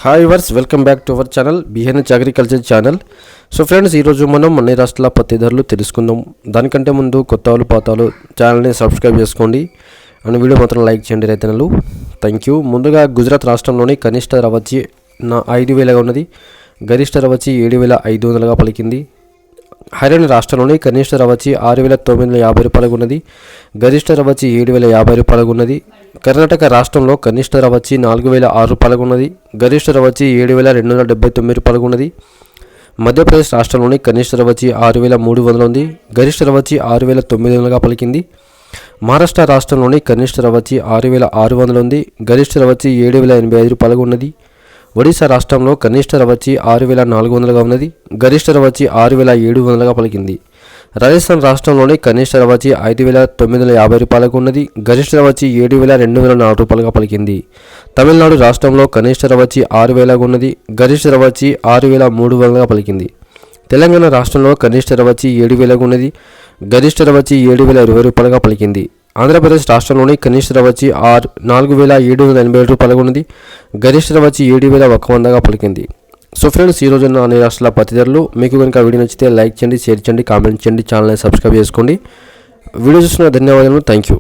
Hi viewers welcome back to our channel బిహెన్హెచ్ agriculture channel. So friends, ఈరోజు మనం అన్ని రాష్ట్రాల పత్తి ధరలు తెలుసుకుందాం. దానికంటే ముందు కొత్త వాళ్ళు పాతాలు ఛానల్ని సబ్స్క్రైబ్ చేసుకోండి అండ్ వీడియో మాత్రం లైక్ చేయండి రైతన్నలు. Thank you. ముందుగా గుజరాత్ రాష్ట్రంలోని కనిష్ట ధర వచ్చి 5,000గా ఉన్నది, గరిష్ట ధర వచ్చి 7,500గా పలికింది. హర్యానా రాష్ట్రంలోని కనిష్ట ధర వచ్చి 6,950 రూపాయలకు ఉన్నది, గరిష్ట ధర వచ్చి 7,050 రూపాయలకు ఉన్నది. కర్ణాటక రాష్ట్రంలో కనిష్ట ధర వచ్చి 4,006 రూపాయలకు ఉన్నది, గరిష్ట ధర వచ్చి 7,279 రూపాయలకు ఉన్నది. మధ్యప్రదేశ్ రాష్ట్రంలోని కనిష్ట ధర వచ్చి 6,300 ఉంది, గరిష్ట ధర వచ్చి 6,900గా పలికింది. మహారాష్ట్ర రాష్ట్రంలోని కనిష్ట ధర వచ్చి 6,600 ఉంది, గరిష్ట ధర వచ్చి 7,085 రూపాయలకు ఉన్నది. ఒడిశా రాష్ట్రంలో కనిష్ట ధర వచ్చి 6,400గా ఉన్నది, గరిష్ట ధర వచ్చి 6,700గా పలికింది. రాజస్థాన్ రాష్ట్రంలోని కనిష్ట ధర వచ్చి 5,950 రూపాయలకు ఉన్నది, గరిష్ట ధర వచ్చి 7,204 రూపాయలుగా పలికింది. తమిళనాడు రాష్ట్రంలో కనిష్ట ధర వచ్చి 6,000గా ఉన్నది, గరిష్ట ధర వచ్చి 6,300గా పలికింది. తెలంగాణ రాష్ట్రంలో కనిష్ట ధర వచ్చి 7,000గా ఉన్నది, గరిష్ట ధర వచ్చి 7,020 రూపాయలుగా పలికింది. ఆంధ్రప్రదేశ్ రాష్ట్రంలోని కనిష్ట ధర వచ్చి 4,787 రూపాయలుగా ఉన్నది, గరిష్ట ధర వచ్చి 7,100గా పలికింది. సో ఫ్రెండ్స్, ఈరోజు అన్ని రాష్ట్రాల పత్తి ధరలు. మీకు కనుక వీడియో నచ్చితే లైక్ చేయండి, షేర్ చేయండి, కామెంట్ చేయండి, ఛానల్ని సబ్స్క్రైబ్ చేసుకోండి. వీడియో చూసిన ధన్యవాదాలు. Thank you.